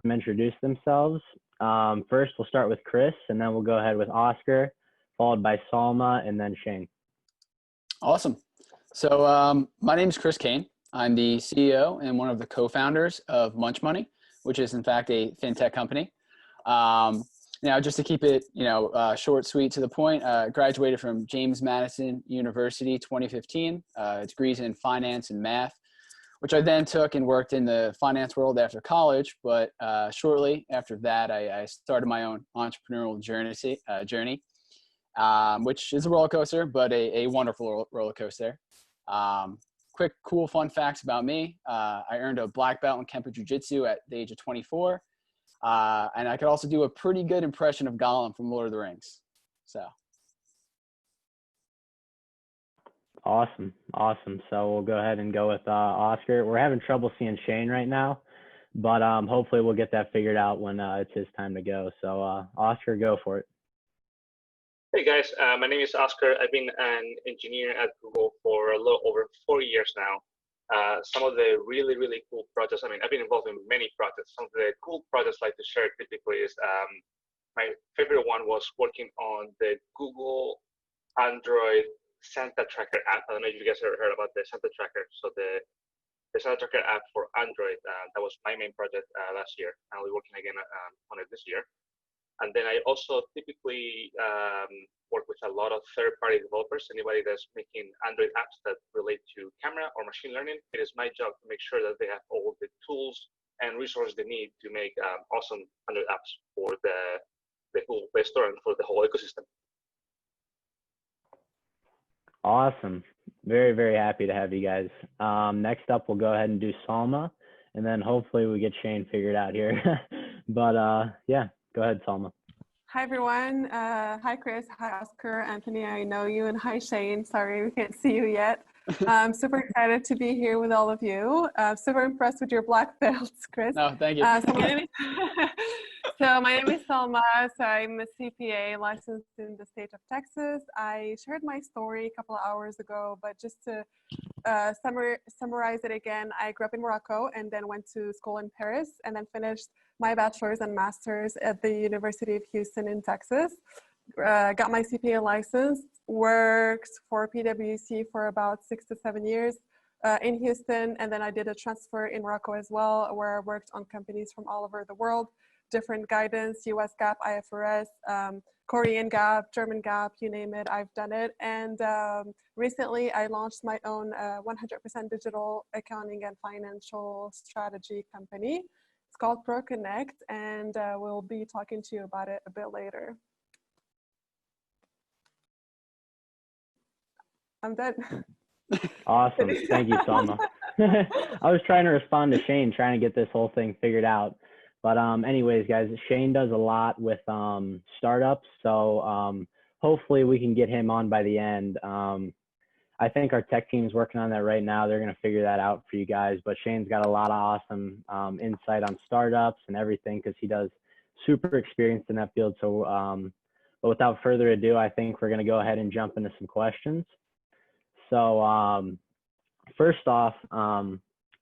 them introduce themselves. First, we'll start with Chris, and then we'll go ahead with Oscar, followed by Salma, and then Shayne. Awesome. So my name is Chris Kane. I'm the CEO and one of the co-founders of Munch Money, which is in fact a FinTech company. Now, just to keep it, short, sweet, to the point, graduated from James Madison University 2015, degrees in finance and math, which I then took and worked in the finance world after college. But shortly after that, I started my own entrepreneurial journey, which is a roller coaster, but a wonderful roller coaster. Quick, cool, fun facts about me. I earned a black belt in Kempo Jiu-Jitsu at the age of 24. And I could also do a pretty good impression of Gollum from Lord of the Rings. So. Awesome. So we'll go ahead and go with Oscar. We're having trouble seeing Shayne right now, but hopefully we'll get that figured out when it's his time to go. So Oscar, go for it. Hey guys, my name is Oscar. I've been an engineer at Google for a little over 4 years now. Some of the really, really cool projects, I've been involved in many projects. Some of the cool projects I like to share typically is, my favorite one was working on the Google Android Santa Tracker app. I don't know if you guys ever heard about the Santa Tracker. So the Santa Tracker app for Android, that was my main project last year. I'll be working again on it this year. And then I also typically work with a lot of third-party developers, anybody that's making Android apps that relate to camera or machine learning. It is my job to make sure that they have all the tools and resources they need to make awesome Android apps for the whole Play Store and for the whole ecosystem. Awesome. Very, very happy to have you guys. Next up, we'll go ahead and do Salma, and then hopefully we get Shayne figured out here. But yeah. Go ahead, Salma. Hi, everyone. Hi, Chris. Hi, Oscar. Anthony, I know you. And hi, Shayne. Sorry, we can't see you yet. I'm super excited to be here with all of you. Super impressed with your black belts, Chris. No, thank you. So my name is Salma. So I'm a CPA licensed in the state of Texas. I shared my story a couple of hours ago, but just to summarize it again, I grew up in Morocco and then went to school in Paris and then finished my bachelor's and master's at the University of Houston in Texas. Got my CPA license, worked for PwC for about 6 to 7 years in Houston, and then I did a transfer in Morocco as well, where I worked on companies from all over the world, different guidance, US GAAP, IFRS, Korean GAAP, German GAAP, you name it, I've done it. And recently I launched my own 100% digital accounting and financial strategy company. It's called ProConnect, and we'll be talking to you about it a bit later. I'm done. Awesome. Thank you, Salma. I was trying to respond to Shayne, trying to get this whole thing figured out. But anyways, guys, Shayne does a lot with startups. So hopefully we can get him on by the end. I think our tech team is working on that right now. They're going to figure that out for you guys. But Shayne's got a lot of awesome insight on startups and everything because he does super experienced in that field. So but without further ado, I think we're going to go ahead and jump into some questions. So first off,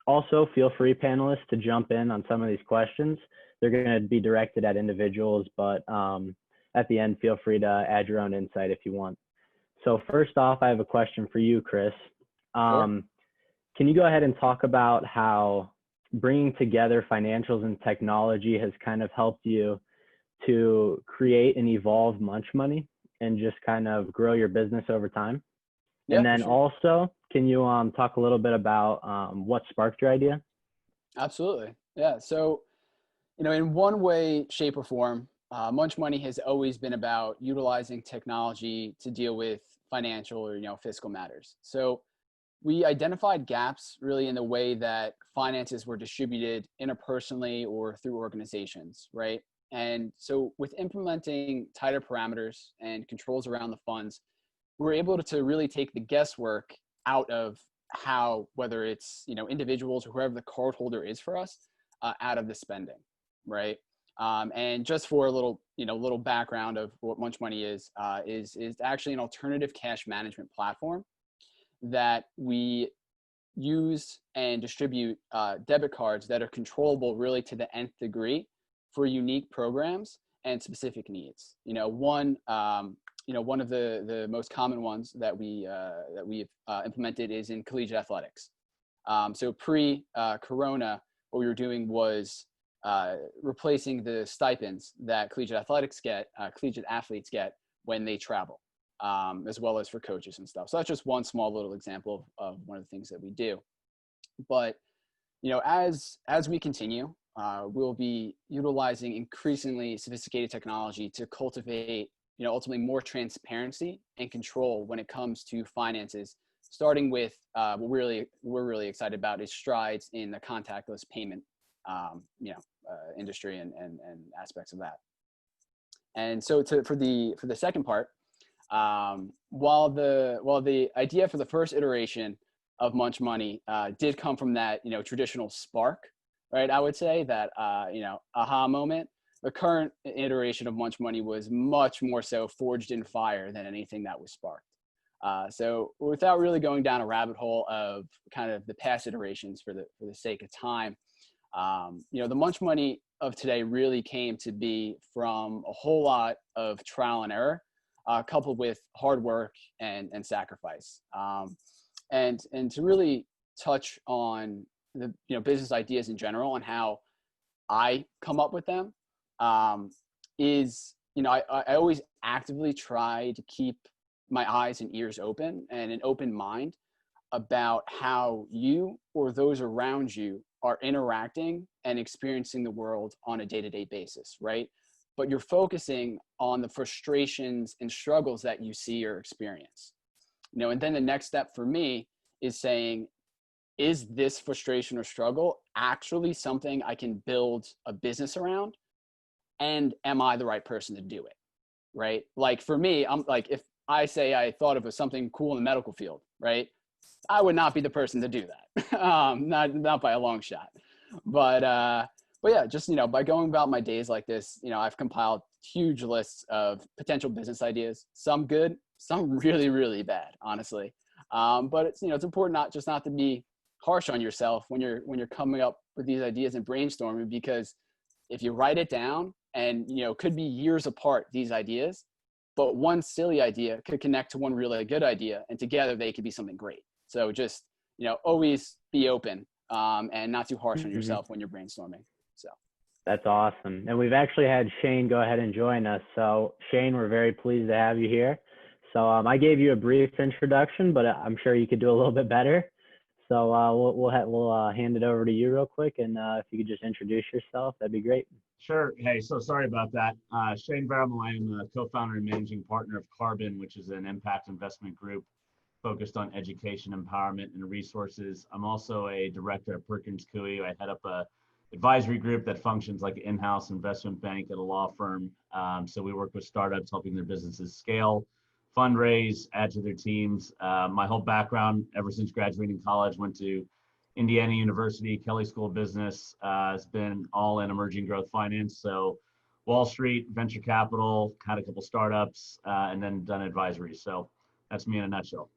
also feel free, panelists, to jump in on some of these questions. They're going to be directed at individuals, but at the end, feel free to add your own insight if you want. So first off, I have a question for you, Chris. Sure. Can you go ahead and talk about how bringing together financials and technology has kind of helped you to create and evolve Munch Money and just kind of grow your business over time? Yeah, and then sure. also, can you talk a little bit about what sparked your idea? Absolutely. Yeah. So, in one way, shape, or form, Munch Money has always been about utilizing technology to deal with financial or fiscal matters. So we identified gaps really in the way that finances were distributed interpersonally or through organizations, right? And so with implementing tighter parameters and controls around the funds, we're able to really take the guesswork out of how, whether it's individuals or whoever the cardholder is for us, out of the spending, right? And just for a little background of what Munch Money is actually an alternative cash management platform that we use and distribute debit cards that are controllable really to the nth degree for unique programs and specific needs. One of the most common ones that we've implemented is in collegiate athletics. So pre-corona, what we were doing was replacing the stipends that collegiate athletes get when they travel, as well as for coaches and stuff. So that's just one small little example of one of the things that we do. But as we continue, we'll be utilizing increasingly sophisticated technology to cultivate, ultimately more transparency and control when it comes to finances, starting with what we're really excited about is strides in the contactless payment, industry and aspects of that. And so for the second part, while the idea for the first iteration of Munch Money did come from that, traditional spark, right? I would say that, aha moment. The current iteration of Munch Money was much more so forged in fire than anything that was sparked. So without really going down a rabbit hole of kind of the past iterations for the sake of time, the Munch Money of today really came to be from a whole lot of trial and error, coupled with hard work and sacrifice. And to really touch on the business ideas in general and how I come up with them, is I always actively try to keep my eyes and ears open and an open mind about how you or those around you are interacting and experiencing the world on a day-to-day basis, right? But you're focusing on the frustrations and struggles that you see or experience. And then the next step for me is saying, is this frustration or struggle actually something I can build a business around? And am I the right person to do it? Right? Like for me, I'm like, if I say I thought of something cool in the medical field, right? I would not be the person to do that. Not by a long shot. But yeah, just, by going about my days like this, I've compiled huge lists of potential business ideas, some good, some really, really bad, honestly. But it's, it's important not to be harsh on yourself when you're coming up with these ideas and brainstorming, because if you write it down and, could be years apart, these ideas, but one silly idea could connect to one really good idea, and together they could be something great. So just, always be open, and not too harsh on yourself when you're brainstorming. So that's awesome. And we've actually had Shayne go ahead and join us. So Shayne, we're very pleased to have you here. So I gave you a brief introduction, but I'm sure you could do a little bit better. So we'll hand it over to you real quick, and if you could just introduce yourself, that'd be great. Sure. Hey, so sorry about that. Shayne Veramallay, I'm the co-founder and managing partner of Carbon, which is an impact investment group focused on education, empowerment, and resources. I'm also a director at Perkins Coie. I head up a advisory group that functions like an in-house investment bank at a law firm. So we work with startups, helping their businesses scale, fundraise, add to their teams. My whole background, ever since graduating college, went to Indiana University, Kelley School of Business, has been all in emerging growth finance. So Wall Street, venture capital, had a couple startups, and then done advisory. So that's me in a nutshell.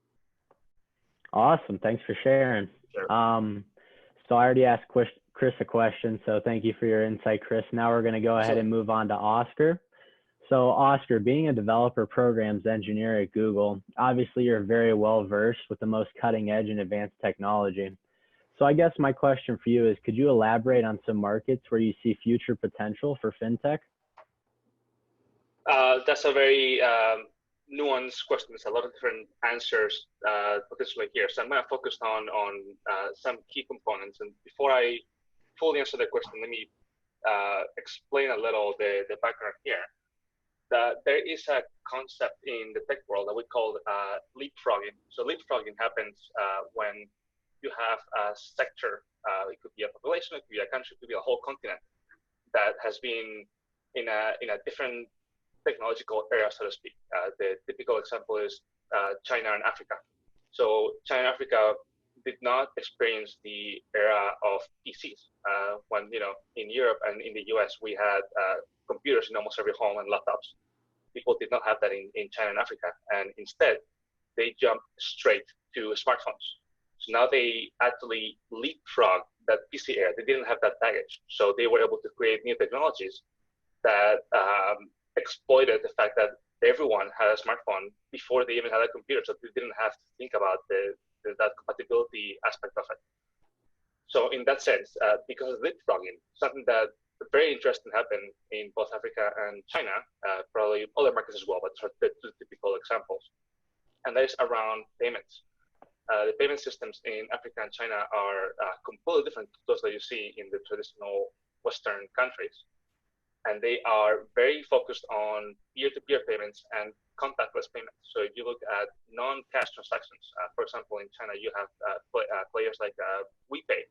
Awesome. Thanks for sharing. Sure. So I already asked Chris a question, so thank you for your insight, Chris. Now we're going to go ahead and move on to Oscar. So Oscar, being a developer programs engineer at Google, obviously you're very well versed with the most cutting edge and advanced technology. So I guess my question for you is, could you elaborate on some markets where you see future potential for FinTech? That's a very nuanced question. There's a lot of different answers potentially here. So I'm going to focus on some key components. And before I fully answer the question, let me explain a little the background here. There is a concept in the tech world that we call leapfrogging. So leapfrogging happens when you have a sector, it could be a population, it could be a country, it could be a whole continent that has been in a different technological era, so to speak. The typical example is China and Africa. So China and Africa did not experience the era of PCs. When, in Europe and in the US, we had computers in almost every home and laptops. People did not have that in China and Africa. And instead, they jumped straight to smartphones. So now they actually leapfrog that PC era. They didn't have that baggage. So they were able to create new technologies that exploited the fact that everyone had a smartphone before they even had a computer. So they didn't have to think about that compatibility aspect of it. So in that sense, because of leapfrogging, something that very interesting happened in both Africa and China, probably other markets as well, but sort of the two typical examples. And that is around payments. The payment systems in Africa and China are completely different to those that you see in the traditional Western countries. And they are very focused on peer-to-peer payments and contactless payments. So if you look at non-cash transactions, for example, in China, you have players like WePay.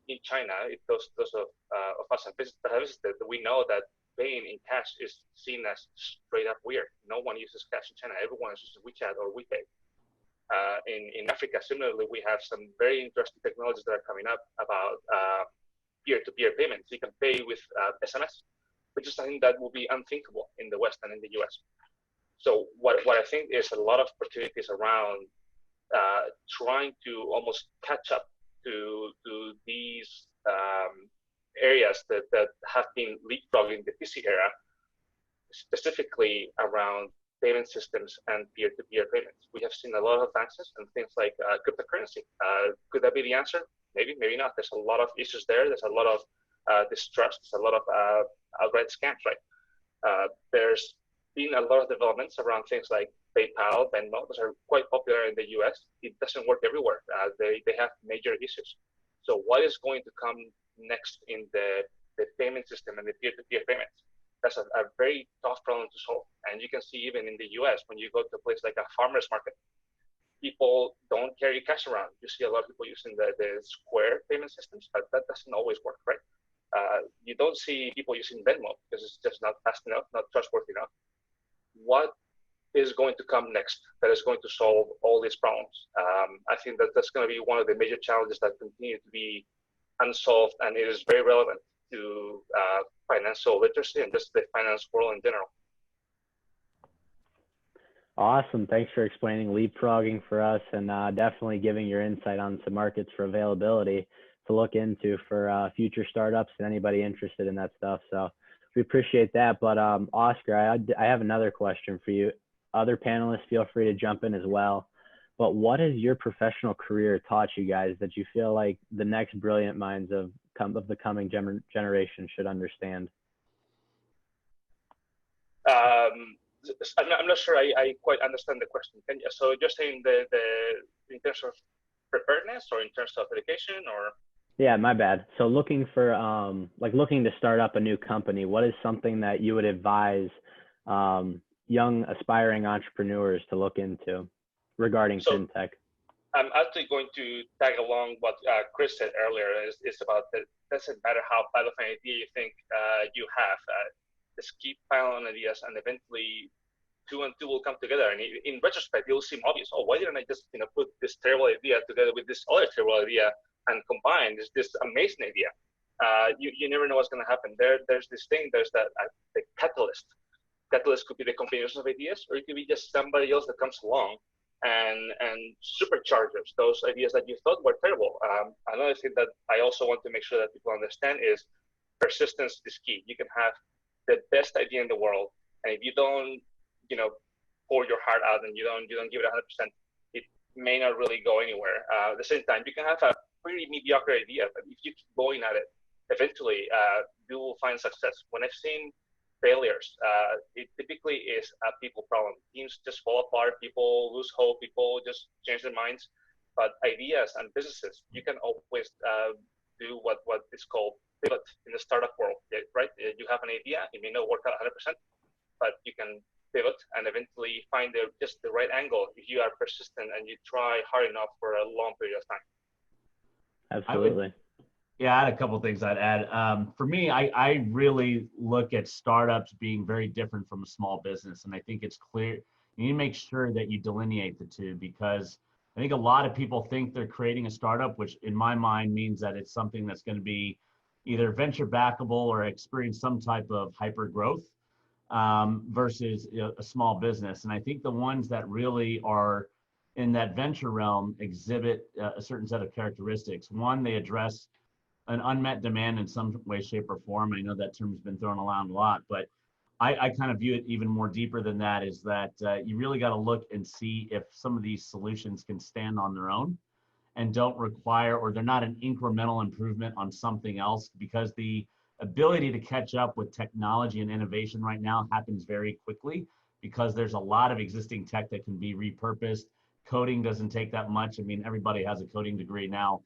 In China, those of us that have visited, we know that paying in cash is seen as straight up weird. No one uses cash in China. Everyone uses WeChat or WePay. In Africa, similarly, we have some very interesting technologies that are coming up about peer-to-peer payments. You can pay with SMS, which is something that will be unthinkable in the West and in the US. So what I think is a lot of opportunities around trying to almost catch up to these areas that have been leapfrogging the PC era, specifically around payment systems and peer-to-peer payments. We have seen a lot of advances and things like cryptocurrency. Could that be the answer? Maybe, maybe not. There's a lot of issues there. There's a lot of distrust. There's a lot of outright scams, right? There's been a lot of developments around things like PayPal, Venmo. Those are quite popular in the US. It doesn't work everywhere. They have major issues. So what is going to come next in the payment system and the peer-to-peer payments? That's a very tough problem to solve. And you can see even in the US, when you go to a place like a farmer's market, people don't carry cash around. You see a lot of people using the Square payment systems, but that doesn't always work, right? You don't see people using Venmo because it's just not fast enough, not trustworthy enough. What is going to come next that is going to solve all these problems? I think that that's going to be one of the major challenges that continue to be unsolved, and it is very relevant to financial literacy and just the finance world in general. Awesome. Thanks for explaining leapfrogging for us and definitely giving your insight on some markets for availability to look into for future startups and anybody interested in that stuff. So we appreciate that. But Oscar, I have another question for you. Other panelists, feel free to jump in as well. But what has your professional career taught you guys that you feel like the next brilliant minds of the coming generation should understand? I'm not sure I quite understand the question. So you're saying in terms of preparedness or in terms of education or? Yeah, my bad. So looking for looking to start up a new company, what is something that you would advise young aspiring entrepreneurs to look into regarding FinTech? I'm actually going to tag along what Chris said earlier. Is about that doesn't matter how bad of an idea you think you have. Just keep piling on ideas, and eventually two and two will come together. And in retrospect, it will seem obvious. Oh, why didn't I just put this terrible idea together with this other terrible idea and combine this amazing idea? You never know what's going to happen. There's this thing. There's the catalyst. Catalyst could be the combination of ideas, or it could be just somebody else that comes along and supercharges those ideas that you thought were terrible. Another thing that I also want to make sure that people understand is persistence is key. You can have the best idea in the world, and if you don't, pour your heart out and you don't give it 100%, it may not really go anywhere. At the same time, you can have a pretty mediocre idea, but if you keep going at it, eventually you will find success. When I've seen failures, it typically is a people problem. Teams just fall apart, people lose hope, people just change their minds. But ideas and businesses, you can always do what is called pivot in the startup world, right? You have an idea, it may not work out 100%, but you can pivot and eventually find just the right angle if you are persistent and you try hard enough for a long period of time. Absolutely. Yeah, I had a couple of things I'd add. For me, I really look at startups being very different from a small business. And I think it's clear, you need to make sure that you delineate the two, because I think a lot of people think they're creating a startup, which in my mind means that it's something that's going to be either venture backable or experience some type of hyper growth versus a small business. And I think the ones that really are in that venture realm exhibit a certain set of characteristics. One, they address an unmet demand in some way, shape, or form. I know that term's been thrown around a lot, but I kind of view it even more deeper than that, is that you really got to look and see if some of these solutions can stand on their own and don't require, or they're not an incremental improvement on something else, because the ability to catch up with technology and innovation right now happens very quickly, because there's a lot of existing tech that can be repurposed. Coding doesn't take that much. I mean, everybody has a coding degree now.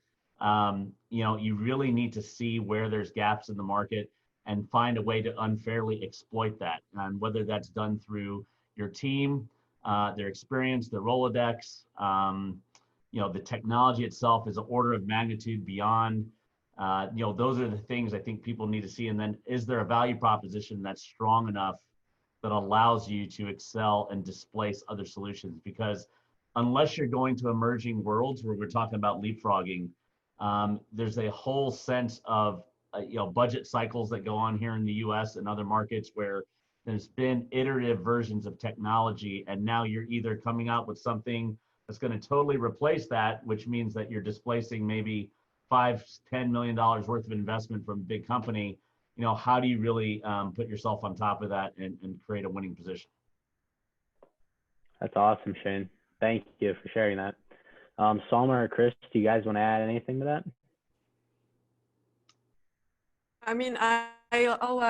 You know, you really need to see where there's gaps in the market and find a way to unfairly exploit that. And whether that's done through your team, their experience, their Rolodex, you know, the technology itself is an order of magnitude beyond. You know, those are the things I think people need to see. And then, is there a value proposition that's strong enough that allows you to excel and displace other solutions? Because unless you're going to emerging worlds where we're talking about leapfrogging, there's a whole sense of you know, budget cycles that go on here in the US and other markets where there's been iterative versions of technology, and now you're either coming out with something that's going to totally replace that, which means that you're displacing maybe $5-10 million worth of investment from a big company. You know, how do you really put yourself on top of that and create a winning position? That's awesome, Shayne. Thank you for sharing that. Salma or Chris, do you guys want to add anything to that? I mean, I'll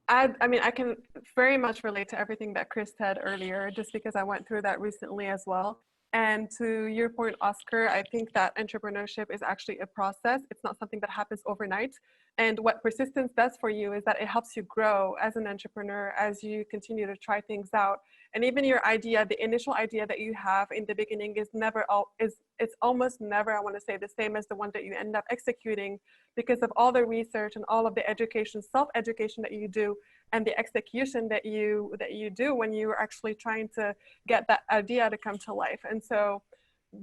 add, I mean, I can very much relate to everything that Chris said earlier, just because I went through that recently as well. And to your point, Oscar, I think that entrepreneurship is actually a process. It's not something that happens overnight. And what persistence does for you is that it helps you grow as an entrepreneur as you continue to try things out. And even your idea, the initial idea that you have in the beginning is never, it's almost never, I want to say, the same as the one that you end up executing, because of all the research and all of the education, self-education that you do, and the execution that you do when you're actually trying to get that idea to come to life. And so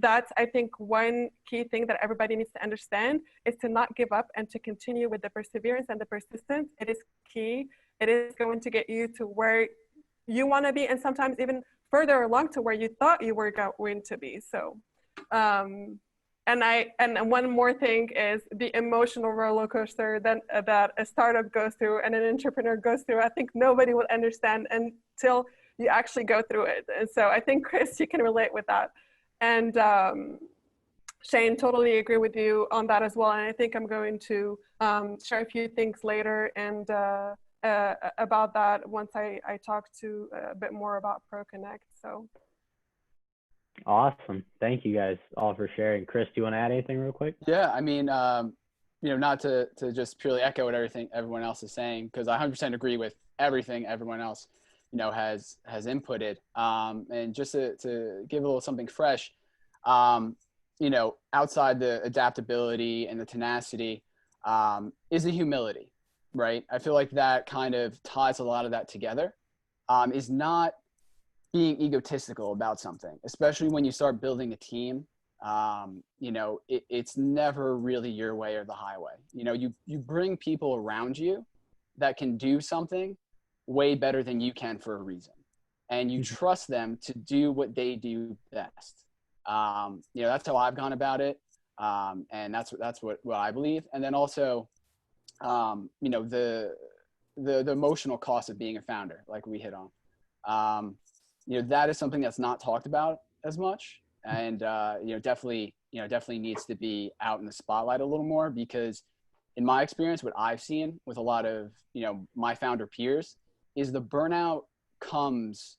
that's, I think, one key thing that everybody needs to understand, is to not give up and to continue with the perseverance and the persistence. It is key. It is going to get you to where you want to be, and sometimes even further along to where you thought you were going to be. So, and one more thing is the emotional roller coaster that a startup goes through and an entrepreneur goes through. I think nobody will understand until you actually go through it. And so I think, Chris, you can relate with that. And Shayne, totally agree with you on that as well. And I think I'm going to share a few things later and about that once I talk to a bit more about ProConnect. So. Awesome. Thank you guys all for sharing. Chris, do you want to add anything real quick? Yeah, I mean, you know, not to just purely echo what everyone else is saying, because I 100% agree with everything everyone else, you know, has inputted. And just to give a little something fresh, you know, outside the adaptability and the tenacity, is the humility, right? I feel like that kind of ties a lot of that together, is not being egotistical about something, especially when you start building a team. You know, it's never really your way or the highway. You know, you bring people around you that can do something way better than you can for a reason, and you trust them to do what they do best. You know, that's how I've gone about it, and that's what I believe. And then also, you know, the emotional cost of being a founder, like we hit on. You know, that is something that's not talked about as much, and you know, definitely needs to be out in the spotlight a little more, because in my experience, what I've seen with a lot of, you know, my founder peers is the burnout comes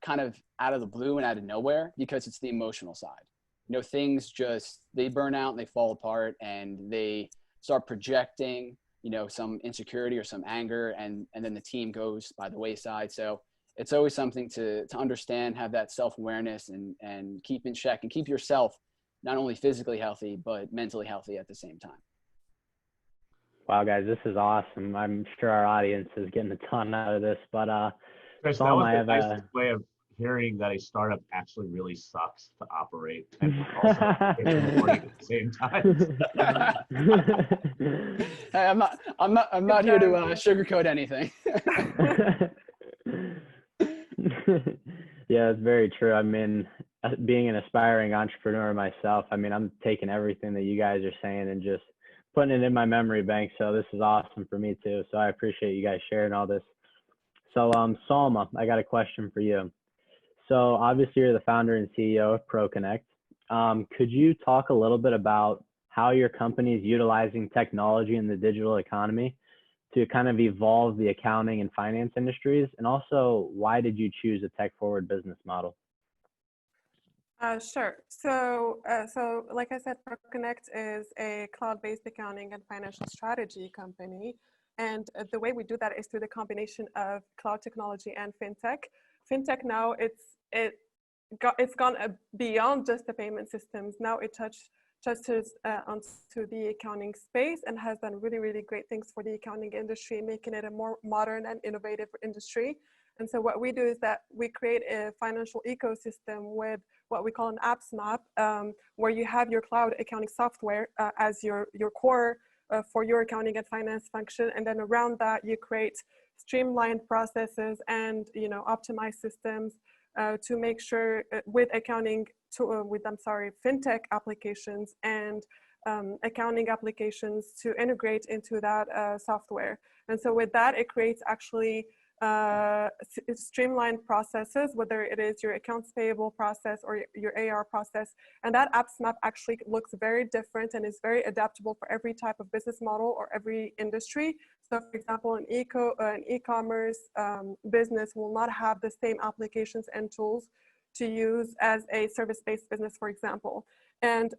kind of out of the blue and out of nowhere, because it's the emotional side. You know, things just, they burn out and they fall apart, and they start projecting, you know, some insecurity or some anger, and then the team goes by the wayside. So it's always something to understand, have that self-awareness, and keep in check, and keep yourself not only physically healthy, but mentally healthy at the same time. Wow, guys, this is awesome. I'm sure our audience is getting a ton out of this, but Chris, that was the nicest way of hearing that a startup actually really sucks to operate, and also it's rewarding at the same time. Hey, I'm not here to sugarcoat anything. Yeah, it's very true. I mean, being an aspiring entrepreneur myself, I mean, I'm taking everything that you guys are saying and just putting it in my memory bank. So this is awesome for me too. So I appreciate you guys sharing all this. So Salma, I got a question for you. So obviously you're the founder and CEO of ProConnect. Could you talk a little bit about how your company is utilizing technology in the digital economy to kind of evolve the accounting and finance industries? And also, why did you choose a tech-forward business model? Sure. So like I said, ProConnect is a cloud-based accounting and financial strategy company. And the way we do that is through the combination of cloud technology and FinTech. FinTech now, it's gone beyond just the payment systems. Now it touches onto the accounting space and has done really, really great things for the accounting industry, making it a more modern and innovative industry. And so what we do is that we create a financial ecosystem with what we call an apps map, where you have your cloud accounting software as your core for your accounting and finance function. And then around that, you create streamlined processes and optimized systems to make sure with FinTech applications and accounting applications to integrate into that software. And so with that, it creates actually streamlined processes, whether it is your accounts payable process or your AR process. And that apps map actually looks very different and is very adaptable for every type of business model or every industry. So for example, an e-commerce business will not have the same applications and tools to use as a service-based business, for example. And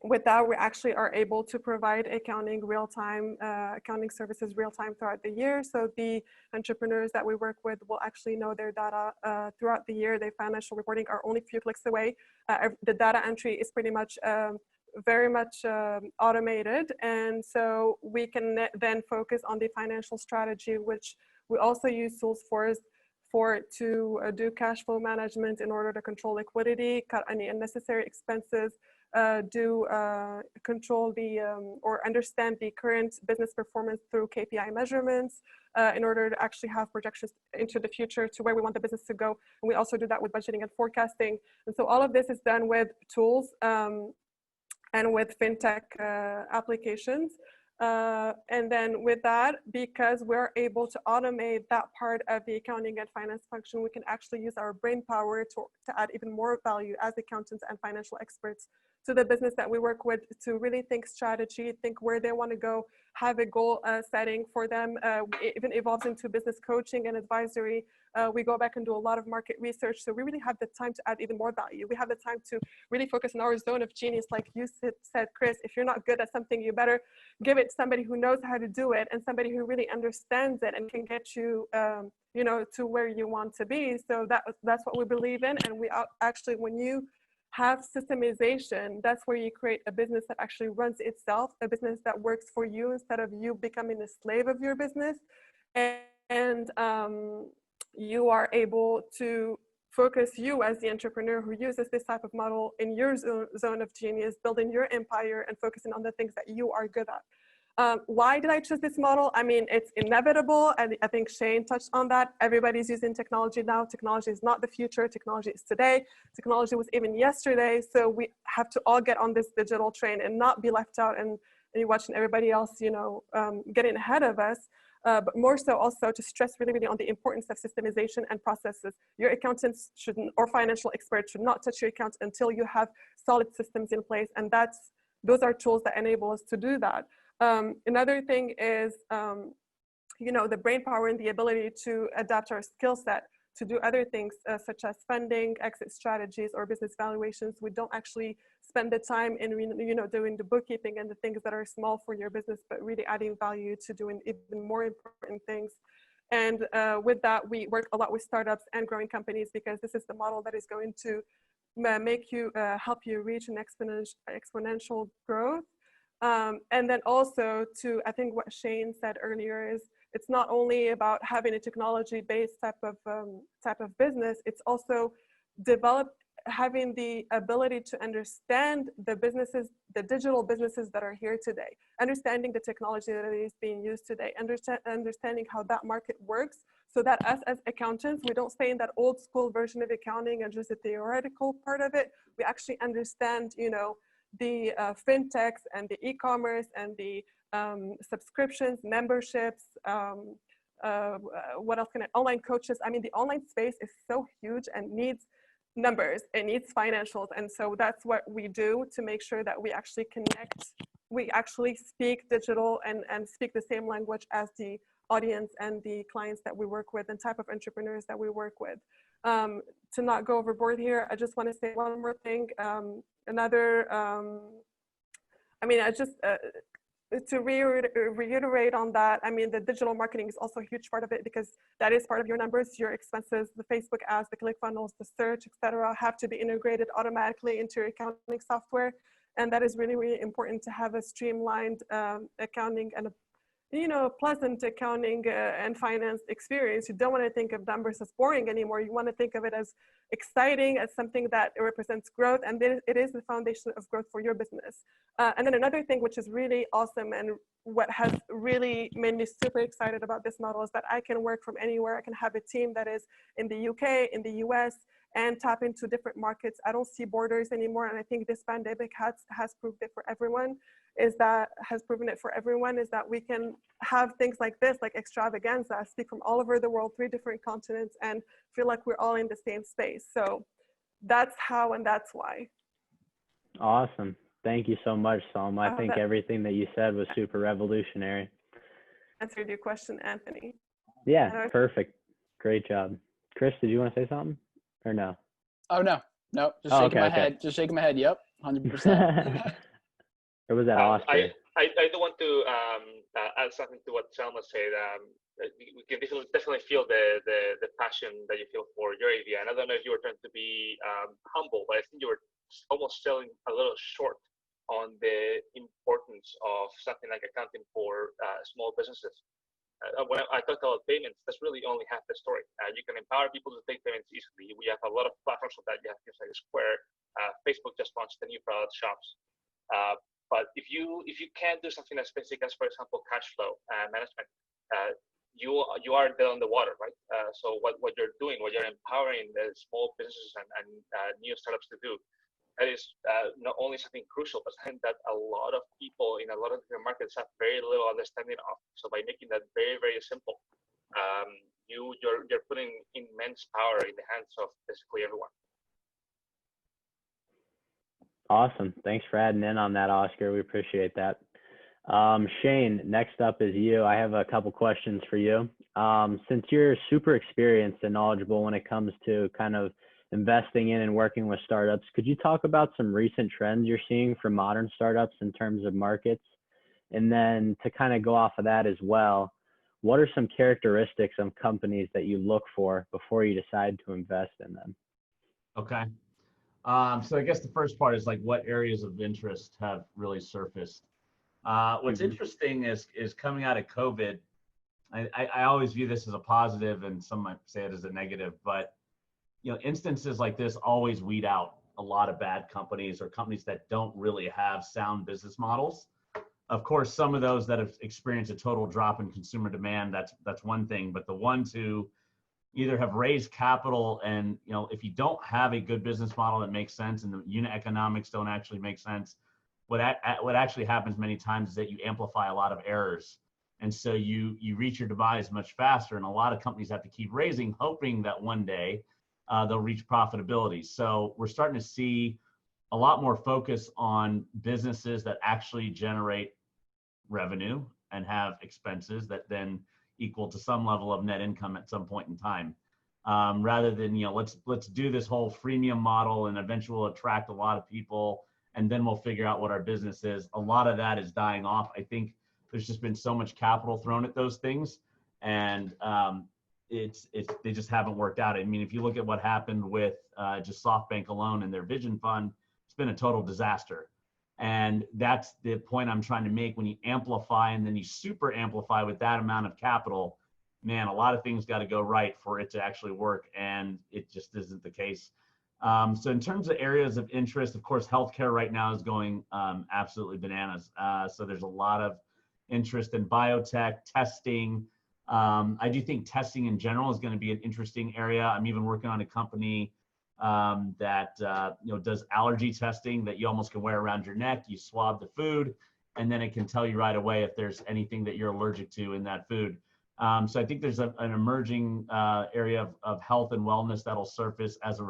with that, we actually are able to provide accounting accounting services real-time throughout the year. So the entrepreneurs that we work with will actually know their data throughout the year. Their financial reporting are only a few clicks away. The data entry is pretty much very much automated. And so we can then focus on the financial strategy, which we also use tools to do cash flow management in order to control liquidity, cut any unnecessary expenses, control or understand the current business performance through KPI measurements in order to actually have projections into the future to where we want the business to go. And we also do that with budgeting and forecasting. And so all of this is done with tools and with FinTech applications. And then with that, because we're able to automate that part of the accounting and finance function, we can actually use our brain power to add even more value as accountants and financial experts to the business that we work with, to really think strategy, think where they want to go, have a goal setting for them. It even evolves into business coaching and advisory. We go back and do a lot of market research. So we really have the time to add even more value. We have the time to really focus on our zone of genius. Like you said, Chris, if you're not good at something, you better give it to somebody who knows how to do it and somebody who really understands it and can get you, to where you want to be. So that's what we believe in. And we actually, when you have systemization, that's where you create a business that actually runs itself, a business that works for you instead of you becoming a slave of your business. And you are able to focus you as the entrepreneur who uses this type of model in your zone of genius, building your empire and focusing on the things that you are good at. Why did I choose this model? I mean, it's inevitable. And I think Shayne touched on that. Everybody's using technology now. Technology is not the future. Technology is today. Technology was even yesterday. So we have to all get on this digital train and not be left out and you're watching everybody else, getting ahead of us. But more so also to stress really, really on the importance of systemization and processes. Your accountants or financial experts should not touch your accounts until you have solid systems in place. And those are tools that enable us to do that. Another thing is, the brain power and the ability to adapt our skill set to do other things such as funding, exit strategies, or business valuations. We don't actually spend the time in, doing the bookkeeping and the things that are small for your business, but really adding value to doing even more important things. And with that, we work a lot with startups and growing companies because this is the model that is going to help you reach an exponential growth. And then also I think what Shayne said earlier is it's not only about having a technology-based type of business, it's also having the ability to understand the digital businesses that are here today, understanding the technology that is being used today, understanding how that market works so that us as accountants, we don't stay in that old school version of accounting and just the theoretical part of it. We actually understand, you know, the fintechs and the e-commerce and the subscriptions, memberships, what else can I, online coaches. I mean, the online space is so huge and needs numbers, it needs financials. And so that's what we do to make sure that we actually connect, we actually speak digital and speak the same language as the audience and the clients that we work with and type of entrepreneurs that we work with. To not go overboard here, I just want to say one more thing. To reiterate on that, I mean, the digital marketing is also a huge part of it because that is part of your numbers, your expenses, the Facebook ads, the ClickFunnels, the search, etc., have to be integrated automatically into your accounting software. And that is really, really important to have a streamlined accounting and a, you know, pleasant accounting and finance experience. You don't want to think of numbers as boring anymore. You want to think of it as exciting, as something that represents growth, and it is the foundation of growth for your business. And then another thing which is really awesome and what has really made me super excited about this model is that I can work from anywhere. I can have a team that is in the UK, in the US, and tap into different markets. I don't see borders anymore, and I think this pandemic has proved it for everyone. Is that we can have things like this, like extravaganza, speak from all over the world, 3 different continents, and feel like we're all in the same space. So that's how and that's why. Awesome. Thank you so much, Salma. I think everything that you said was super revolutionary. Answered your question, Anthony. Yeah, perfect. Great job. Chris, did you want to say something or no? Oh, no. Just shaking my head. Just shaking my head. Yep. 100%. Or was that Oscar? I do want to add something to what Salma said. We can definitely feel the passion that you feel for your idea. And I don't know if you were trying to be humble, but I think you were almost selling a little short on the importance of something like accounting for small businesses. When I talk about payments, that's really only half the story. You can empower people to take payments easily. We have a lot of platforms for that. You have things like Square. Facebook just launched the new product shops. But if you can't do something as basic as, for example, cash flow management, you are dead on the water, right? So what you're doing, what you're empowering the small businesses and new startups to do, that is not only something crucial, but something that a lot of people in a lot of different markets have very little understanding of. So by making that very, very simple, you're putting immense power in the hands of basically everyone. Awesome. Thanks for adding in on that, Oscar. We appreciate that. Shayne, next up is you. I have a couple questions for you. Since you're super experienced and knowledgeable when it comes to kind of investing in and working with startups, could you talk about some recent trends you're seeing for modern startups in terms of markets? And then to kind of go off of that as well, what are some characteristics of companies that you look for before you decide to invest in them? Okay. So I guess the first part is like what areas of interest have really surfaced. What's interesting is coming out of COVID, I always view this as a positive, and some might say it as a negative, but instances like this always weed out a lot of bad companies or companies that don't really have sound business models. Of course, some of those that have experienced a total drop in consumer demand, that's one thing, but the ones who either have raised capital and, if you don't have a good business model that makes sense and the unit economics don't actually make sense, what actually happens many times is that you amplify a lot of errors. And so you reach your demise much faster. And a lot of companies have to keep raising, hoping that one day they'll reach profitability. So we're starting to see a lot more focus on businesses that actually generate revenue and have expenses that then equal to some level of net income at some point in time, rather than let's do this whole freemium model and eventually we'll attract a lot of people and then we'll figure out what our business is. A lot of that is dying off. I think there's just been so much capital thrown at those things, and they just haven't worked out. I mean, if you look at what happened with just SoftBank alone and their Vision Fund, it's been a total disaster. And that's the point I'm trying to make. When you amplify and then you super amplify with that amount of capital, man, a lot of things got to go right for it to actually work. And it just isn't the case. So in terms of areas of interest, of course, healthcare right now is going absolutely bananas. So there's a lot of interest in biotech testing, I do think testing in general is going to be an interesting area. I'm even working on a company that does allergy testing that you almost can wear around your neck. You swab the food, and then it can tell you right away if there's anything that you're allergic to in that food. So I think there's an emerging area of health and wellness that'll surface as a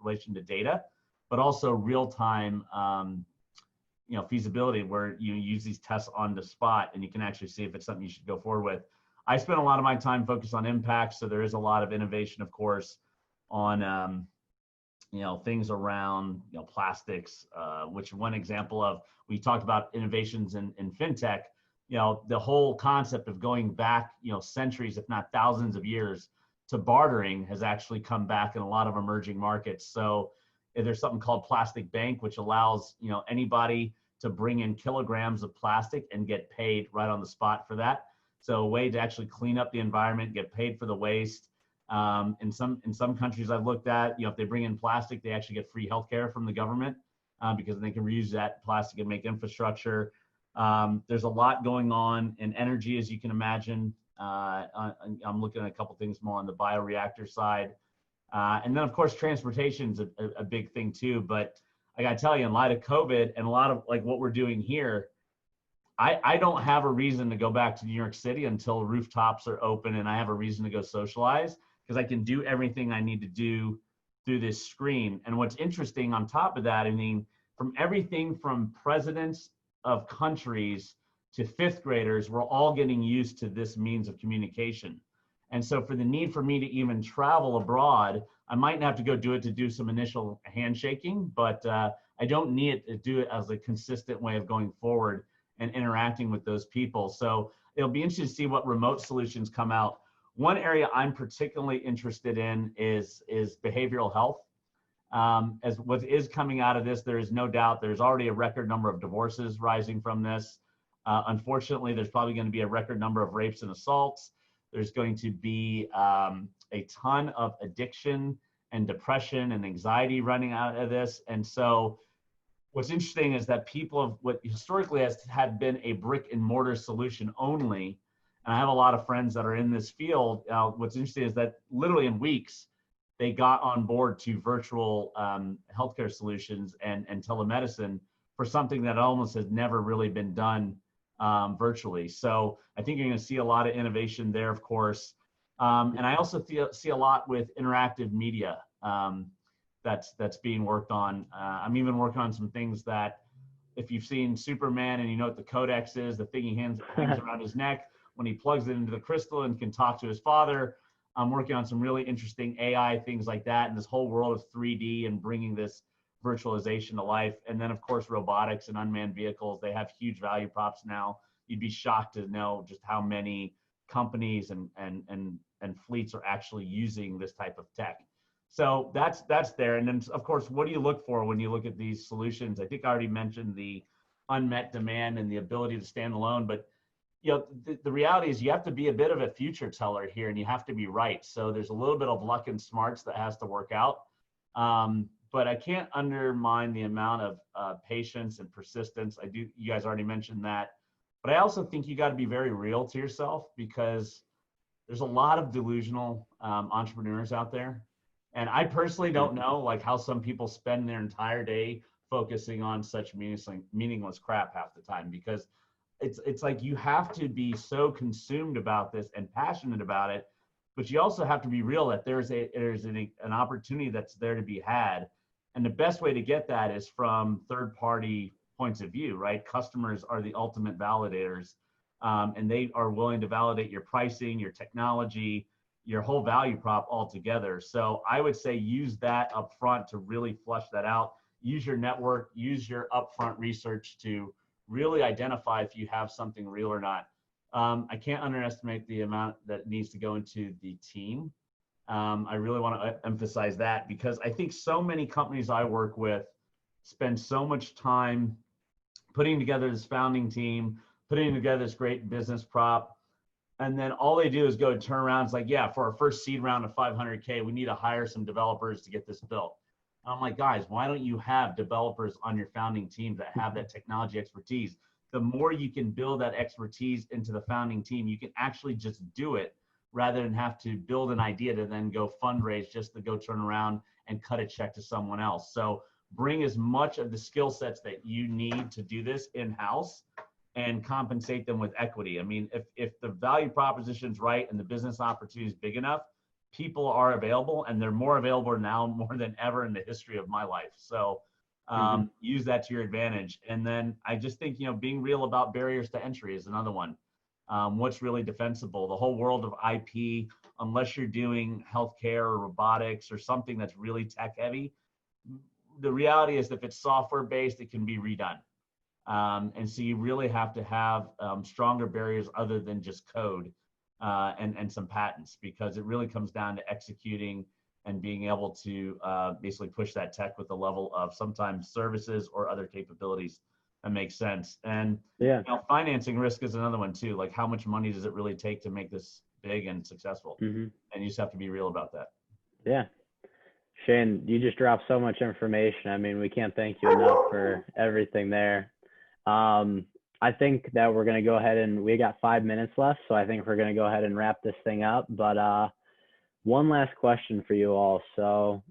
relation to data, but also real-time feasibility where you use these tests on the spot and you can actually see if it's something you should go forward with. I spent a lot of my time focused on impact, so there is a lot of innovation, of course, on things around plastics, which one example of, we talked about innovations in FinTech. The whole concept of going back centuries, if not thousands of years, to bartering has actually come back in a lot of emerging markets. So there's something called Plastic Bank, which allows anybody to bring in kilograms of plastic and get paid right on the spot for that. So a way to actually clean up the environment, get paid for the waste. In some countries I've looked at, if they bring in plastic, they actually get free healthcare from the government because they can reuse that plastic and make infrastructure. There's a lot going on in energy, as you can imagine. I'm looking at a couple things more on the bioreactor side. And then of course, transportation is a big thing too. But I gotta tell you, in light of COVID and a lot of like what we're doing here, I don't have a reason to go back to New York City until rooftops are open and I have a reason to go socialize, because I can do everything I need to do through this screen. And what's interesting on top of that, I mean, from everything from presidents of countries to fifth graders, we're all getting used to this means of communication. And so for the need for me to even travel abroad, I might have to go do it to do some initial handshaking, but I don't need to do it as a consistent way of going forward and interacting with those people. So it'll be interesting to see what remote solutions come out. One area I'm particularly interested in is behavioral health. As what is coming out of this, there is no doubt there's already a record number of divorces rising from this. Unfortunately, there's probably going to be a record number of rapes and assaults. There's going to be a ton of addiction and depression and anxiety running out of this. And so what's interesting is that people of what historically had been a brick and mortar solution only, and I have a lot of friends that are in this field. What's interesting is that literally in weeks, they got on board to virtual healthcare solutions and telemedicine for something that almost has never really been done virtually. So I think you're going to see a lot of innovation there, of course. And I also see a lot with interactive media that's being worked on. I'm even working on some things that, if you've seen Superman and you know what the codex is, the thing he hangs around his neck, when he plugs it into the crystal and can talk to his father. I'm working on some really interesting AI things like that, and this whole world of 3D and bringing this virtualization to life. And then of course, robotics and unmanned vehicles, they have huge value props now. You'd be shocked to know just how many companies and fleets are actually using this type of tech. So that's there. And then of course, what do you look for when you look at these solutions? I think I already mentioned the unmet demand and the ability to stand alone, but the reality is you have to be a bit of a future teller here, and you have to be right. So there's a little bit of luck and smarts that has to work out. But I can't undermine the amount of patience and persistence. You guys already mentioned that. But I also think you got to be very real to yourself, because there's a lot of delusional entrepreneurs out there. And I personally don't know like how some people spend their entire day focusing on such meaningless crap half the time, because it's like you have to be so consumed about this and passionate about it, but you also have to be real that there's an opportunity that's there to be had. And the best way to get that is from third-party points of view, right? Customers are the ultimate validators, and they are willing to validate your pricing, your technology, your whole value prop altogether. So I would say use that upfront to really flush that out. Use your network, use your upfront research to really identify if you have something real or not. I can't underestimate the amount that needs to go into the team. I really want to emphasize that, because I think so many companies I work with spend so much time putting together this founding team, putting together this great business prop, and then all they do is go turn around. It's like, yeah, for our first seed round of 500K, we need to hire some developers to get this built. And I'm like, guys, why don't you have developers on your founding team that have that technology expertise? the more you can build that expertise into the founding team, you can actually just do it rather than have to build an idea to then go fundraise just to go turn around and cut a check to someone else. So bring as much of the skill sets that you need to do this in-house and compensate them with equity. I mean, if the value proposition is right and the business opportunity is big enough, people are available, and they're more available now more than ever in the history of my life. So use that to your advantage. And then I just think, you know, being real about barriers to entry is another one. What's really defensible? The whole world of IP, unless you're doing healthcare or robotics or something that's really tech heavy, the reality is if it's software based, it can be redone. And so you really have to have stronger barriers other than just code and some patents, because it really comes down to executing and being able to basically push that tech with the level of sometimes services or other capabilities that make sense. And you know, financing risk is another one too. Like, how much money does it really take to make this big and successful? And you just have to be real about that. Yeah. Shayne, you just dropped so much information. I mean, we can't thank you enough for everything there. I think that we're going to go ahead and we got 5 minutes left. So I think we're going to go ahead and wrap this thing up. But one last question for you all. So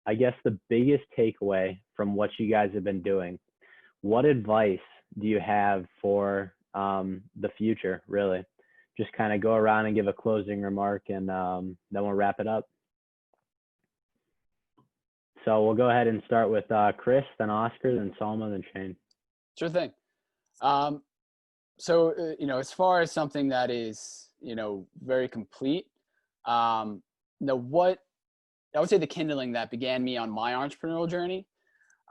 I guess the biggest takeaway from what you guys have been doing, what advice do you have for the future, really? Just kind of go around and give a closing remark, and then we'll wrap it up. So we'll go ahead and start with Chris, then Oscar, then Salma, then Shayne. Sure thing. So, you know, as far as something that is, you know, very complete, what I would say the kindling that began me on my entrepreneurial journey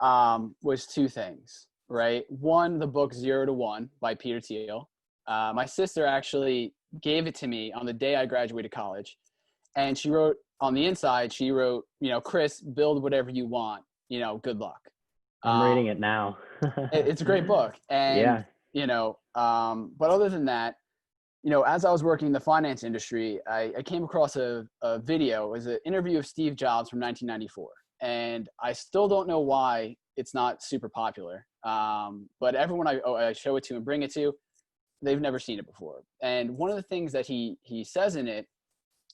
was two things, right? One, the book 0 to 1 by Peter Thiel. My sister actually gave it to me on the day I graduated college. And she wrote on the inside, she wrote, you know, Chris, build whatever you want, you know, good luck. I'm reading it now. It's a great book. And, you know, but other than that, you know, as I was working in the finance industry, I came across a video. It was an interview of Steve Jobs from 1994. And I still don't know why it's not super popular. But everyone I show it to and bring it to, they've never seen it before. And one of the things that he says in it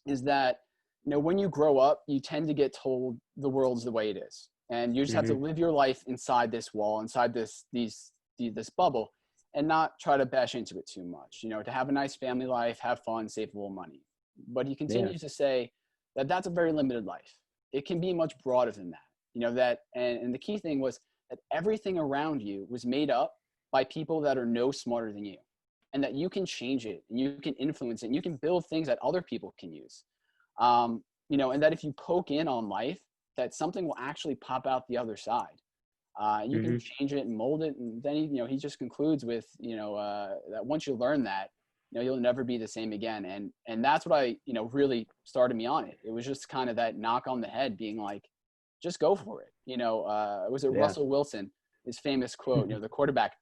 is that, you know, when you grow up, you tend to get told the world's the way it is. And you just have to live your life inside this wall, inside this bubble, and not try to bash into it too much, you know, to have a nice family life, have fun, save a little money. But he continues to say that that's a very limited life. It can be much broader than that, you know, that, and the key thing was that everything around you was made up by people that are no smarter than you, and that you can change it and you can influence it and you can build things that other people can use. You know, and that if you poke in on life, that something will actually pop out the other side. You can change it and mold it. And then, you know, he just concludes with, you know, that once you learn that, you know, you'll never be the same again. And that's what you know, really started me on it. It was just kind of that knock on the head being like, just go for it. You know, was it Russell Wilson, his famous quote, you know, the quarterback,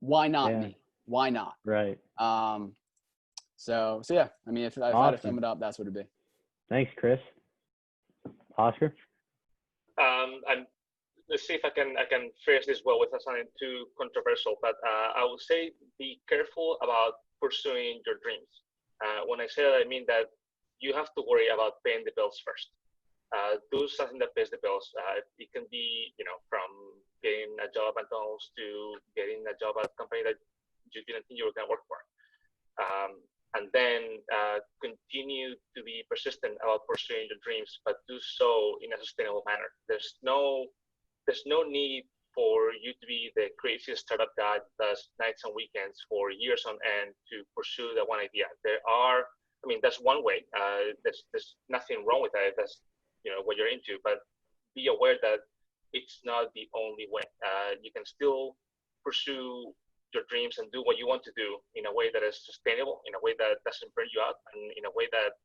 why not me? Why not? Right. So yeah, I mean, if I had to sum it up, that's what it'd be. Thanks, Chris. Oscar? Let's see if I can phrase this well without sounding too controversial, but I would say be careful about pursuing your dreams. When I say that, I mean that you have to worry about paying the bills first. Do something that pays the bills. It can be, you know, from getting a job at McDonald's to getting a job at a company that you didn't think you were going to work for. And then continue to be persistent about pursuing your dreams, but do so in a sustainable manner. There's no need for you to be the craziest startup guy that does nights and weekends for years on end to pursue that one idea. That's one way. There's nothing wrong with that if that's, you know, what you're into, but be aware that it's not the only way. You can still pursue your dreams and do what you want to do in a way that is sustainable, in a way that doesn't burn you out, and in a way that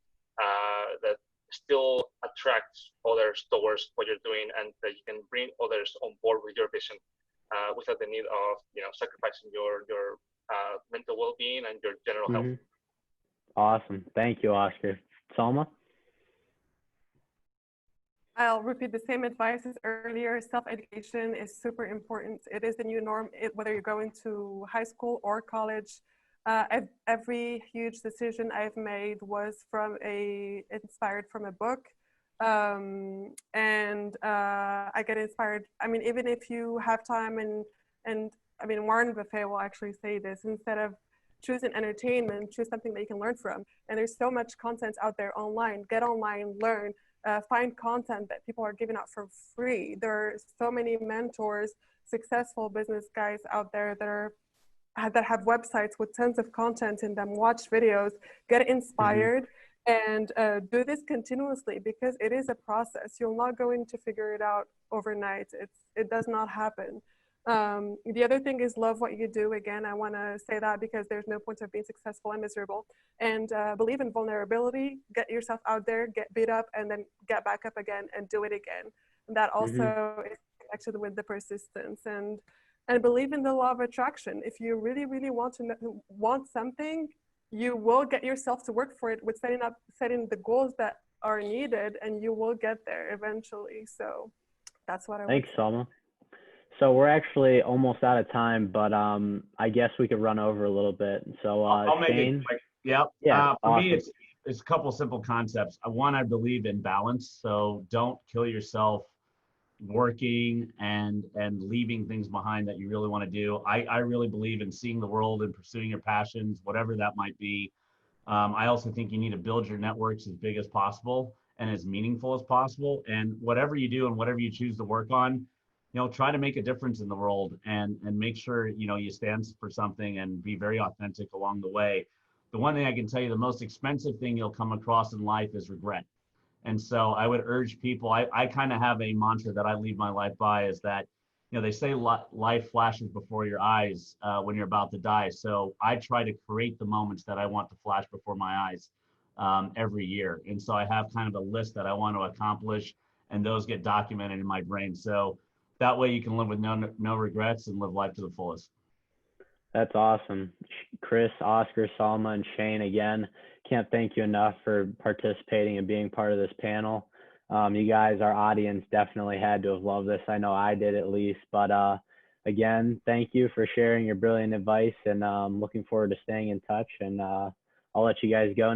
that still attracts others towards what you're doing, and that you can bring others on board with your vision without the need of, you know, sacrificing your mental well-being and your general health. Awesome. Thank you, Oscar. Salma? I'll repeat the same advice as earlier. Self-education is super important. It is the new norm, whether you're going to high school or college. Every huge decision I've made was inspired from a book. I get inspired. I mean, even if you have time and I mean, Warren Buffett will actually say this, instead of choosing entertainment, choose something that you can learn from. And there's so much content out there online. Get online, learn. Find content that people are giving out for free. There are so many mentors, successful business guys out there that have websites with tons of content in them. Watch videos, get inspired, and do this continuously, because it is a process. You're not going to figure it out overnight. It does not happen. The other thing is love what you do. Again, I want to say that because there's no point of being successful and miserable. And believe in vulnerability, get yourself out there, get beat up, and then get back up again and do it again. And that also is connected with the persistence, and believe in the law of attraction. If you really, really want something, you will get yourself to work for it with setting the goals that are needed, and you will get there eventually. So that's what I Thanks, Salma. So we're actually almost out of time, but I guess we could run over a little bit. So I'll make Shayne? it quick. Yep. Yeah, For awesome. me, it's a couple simple concepts. One, I believe in balance. So don't kill yourself working and leaving things behind that you really want to do. I really believe in seeing the world and pursuing your passions, whatever that might be. I also think you need to build your networks as big as possible and as meaningful as possible. And whatever you do and whatever you choose to work on, try to make a difference in the world and make sure, you stand for something and be very authentic along the way. The one thing I can tell you, the most expensive thing you'll come across in life is regret. And so I would urge people, I kind of have a mantra that I lead my life by, is that, they say life flashes before your eyes when you're about to die. So I try to create the moments that I want to flash before my eyes every year. And so I have kind of a list that I want to accomplish, and those get documented in my brain. So that way you can live with no regrets and live life to the fullest. That's awesome. Chris, Oscar, Salma, and Shayne, again, can't thank you enough for participating and being part of this panel. You guys, our audience, definitely had to have loved this. I know I did, at least. But again, thank you for sharing your brilliant advice, and looking forward to staying in touch. And I'll let you guys go now.